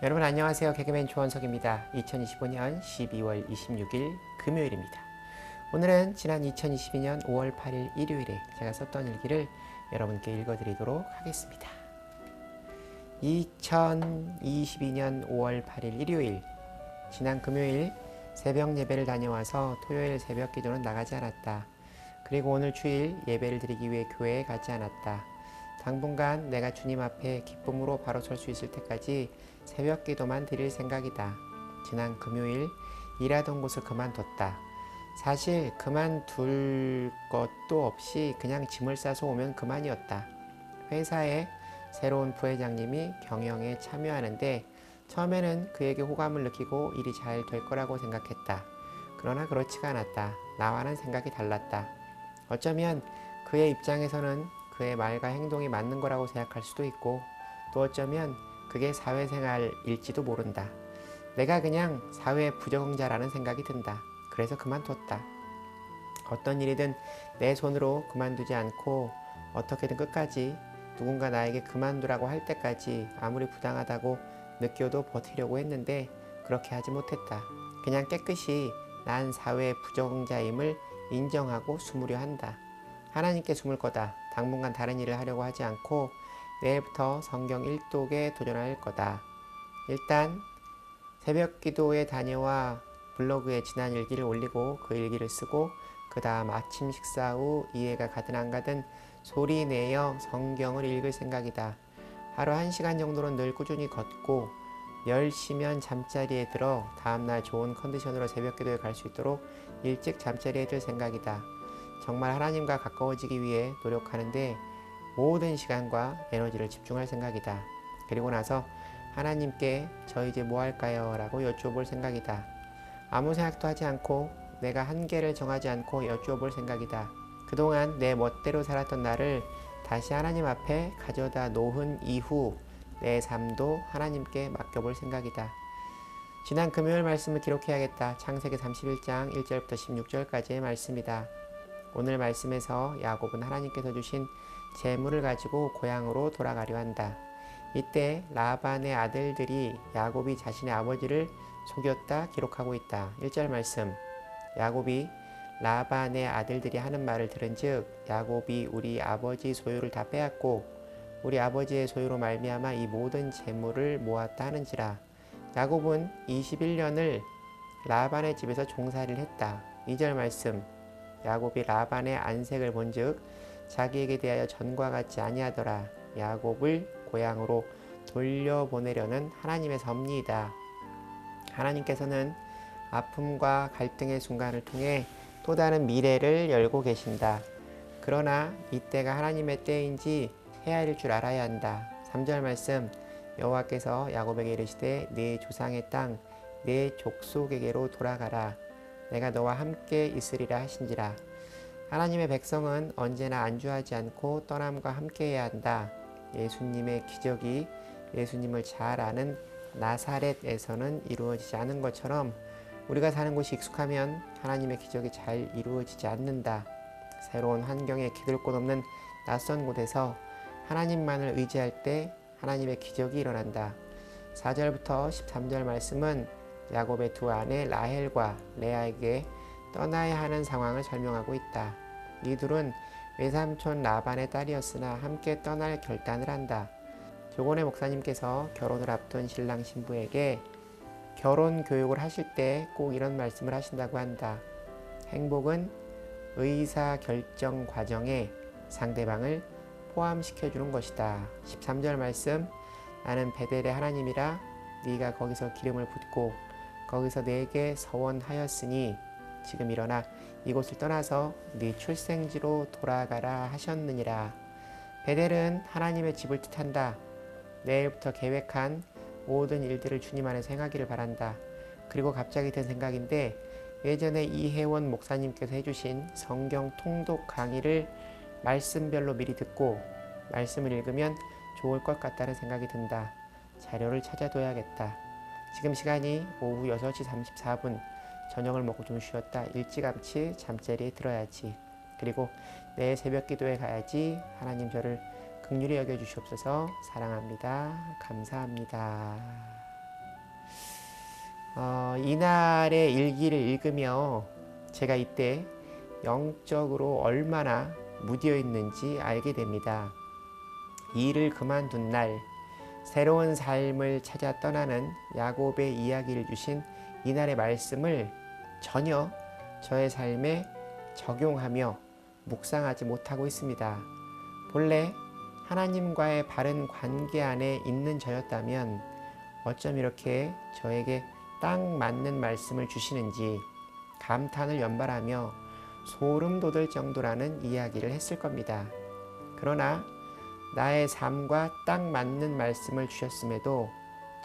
여러분 안녕하세요. 개그맨 조원석입니다. 2025년 12월 26일 금요일입니다. 오늘은 지난 2022년 5월 8일 일요일에 제가 썼던 일기를 여러분께 읽어드리도록 하겠습니다. 2022년 5월 8일 일요일, 지난 금요일 새벽 예배를 다녀와서 토요일 새벽 기도는 나가지 않았다. 그리고 오늘 주일 예배를 드리기 위해 교회에 가지 않았다. 당분간 내가 주님 앞에 기쁨으로 바로 설 수 있을 때까지 새벽 기도만 드릴 생각이다. 지난 금요일 일하던 곳을 그만뒀다. 사실 그만둘 것도 없이 그냥 짐을 싸서 오면 그만이었다. 회사에 새로운 부회장님이 경영에 참여하는데 처음에는 그에게 호감을 느끼고 일이 잘 될 거라고 생각했다. 그러나 그렇지가 않았다. 나와는 생각이 달랐다. 어쩌면 그의 입장에서는 그의 말과 행동이 맞는 거라고 생각할 수도 있고 또 어쩌면 그게 사회생활일지도 모른다. 내가 그냥 사회 부적응자라는 생각이 든다. 그래서 그만뒀다. 어떤 일이든 내 손으로 그만두지 않고 어떻게든 끝까지 누군가 나에게 그만두라고 할 때까지 아무리 부당하다고 느껴도 버티려고 했는데 그렇게 하지 못했다. 그냥 깨끗이 난 사회 부적응자임을 인정하고 숨으려 한다. 하나님께 숨을 거다. 당분간 다른 일을 하려고 하지 않고 내일부터 성경 1독에 도전할 거다. 일단 새벽 기도에 다녀와 블로그에 지난 일기를 올리고 그 일기를 쓰고 그 다음 아침 식사 후 이해가 가든 안 가든 소리 내어 성경을 읽을 생각이다. 하루 1시간 정도는 늘 꾸준히 걷고 10시면 잠자리에 들어 다음날 좋은 컨디션으로 새벽 기도에 갈 수 있도록 일찍 잠자리에 들 생각이다. 정말 하나님과 가까워지기 위해 노력하는데 모든 시간과 에너지를 집중할 생각이다. 그리고 나서 하나님께 저 이제 뭐 할까요? 라고 여쭈어볼 생각이다. 아무 생각도 하지 않고 내가 한계를 정하지 않고 여쭈어볼 생각이다. 그동안 내 멋대로 살았던 나를 다시 하나님 앞에 가져다 놓은 이후 내 삶도 하나님께 맡겨볼 생각이다. 지난 금요일 말씀을 기록해야겠다. 창세기 31장 1절부터 16절까지의 말씀이다. 오늘 말씀에서 야곱은 하나님께서 주신 재물을 가지고 고향으로 돌아가려 한다. 이때 라반의 아들들이 야곱이 자신의 아버지를 속였다 기록하고 있다. 1절 말씀, 야곱이 라반의 아들들이 하는 말을 들은즉 야곱이 우리 아버지 소유를 다 빼앗고 우리 아버지의 소유로 말미암아 이 모든 재물을 모았다 하는지라. 야곱은 21년을 라반의 집에서 종살이를 했다. 2절 말씀, 야곱이 라반의 안색을 본즉 자기에게 대하여 전과 같지 아니하더라. 야곱을 고향으로 돌려보내려는 하나님의 섭리이다. 하나님께서는 아픔과 갈등의 순간을 통해 또 다른 미래를 열고 계신다. 그러나 이때가 하나님의 때인지 헤아릴 줄 알아야 한다. 3절 말씀, 여호와께서 야곱에게 이르시되 네 조상의 땅 네 족속에게로 돌아가라. 내가 너와 함께 있으리라 하신지라. 하나님의 백성은 언제나 안주하지 않고 떠남과 함께해야 한다. 예수님의 기적이 예수님을 잘 아는 나사렛에서는 이루어지지 않은 것처럼 우리가 사는 곳이 익숙하면 하나님의 기적이 잘 이루어지지 않는다. 새로운 환경에 기댈 곳 없는 낯선 곳에서 하나님만을 의지할 때 하나님의 기적이 일어난다. 4절부터 13절 말씀은 야곱의 두 아내 라헬과 레아에게 떠나야 하는 상황을 설명하고 있다. 이 둘은 외삼촌 라반의 딸이었으나 함께 떠날 결단을 한다. 조곤의 목사님께서 결혼을 앞둔 신랑 신부에게 결혼 교육을 하실 때 꼭 이런 말씀을 하신다고 한다. 행복은 의사결정 과정에 상대방을 포함시켜주는 것이다. 13절 말씀, 나는 베델의 하나님이라 네가 거기서 기름을 붓고 거기서 내게 서원하였으니 지금 일어나 이곳을 떠나서 네 출생지로 돌아가라 하셨느니라. 베델은 하나님의 집을 뜻한다. 내일부터 계획한 모든 일들을 주님 안에서 행하기를 바란다. 그리고 갑자기 든 생각인데 예전에 이혜원 목사님께서 해주신 성경 통독 강의를 말씀별로 미리 듣고 말씀을 읽으면 좋을 것 같다는 생각이 든다. 자료를 찾아둬야겠다. 지금 시간이 오후 6시 34분. 저녁을 먹고 좀 쉬었다 일찌감치 잠자리에 들어야지. 그리고 내일 새벽 기도에 가야지. 하나님 저를 긍휼히 여겨주시옵소서. 사랑합니다. 감사합니다. 이날의 일기를 읽으며 제가 이때 영적으로 얼마나 무디어 있는지 알게 됩니다. 이 일을 그만둔 날 새로운 삶을 찾아 떠나는 야곱의 이야기를 주신 이날의 말씀을 전혀 저의 삶에 적용하며 묵상하지 못하고 있습니다. 본래 하나님과의 바른 관계 안에 있는 저였다면 어쩜 이렇게 저에게 딱 맞는 말씀을 주시는지 감탄을 연발하며 소름 돋을 정도라는 이야기를 했을 겁니다. 그러나 나의 삶과 딱 맞는 말씀을 주셨음에도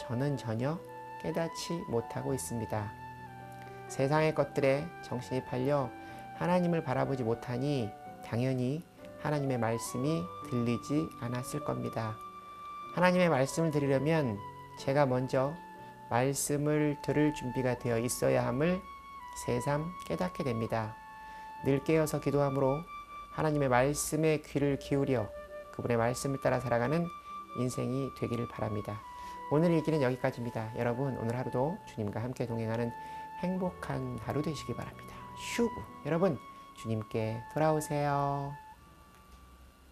저는 전혀 깨닫지 못하고 있습니다. 세상의 것들에 정신이 팔려 하나님을 바라보지 못하니 당연히 하나님의 말씀이 들리지 않았을 겁니다. 하나님의 말씀을 들으려면 제가 먼저 말씀을 들을 준비가 되어 있어야 함을 새삼 깨닫게 됩니다. 늘 깨어서 기도함으로 하나님의 말씀에 귀를 기울여 그분의 말씀을 따라 살아가는 인생이 되기를 바랍니다. 오늘 일기는 여기까지입니다. 여러분 오늘 하루도 주님과 함께 동행하는 행복한 하루 되시기 바랍니다. 슈 여러분 주님께 돌아오세요.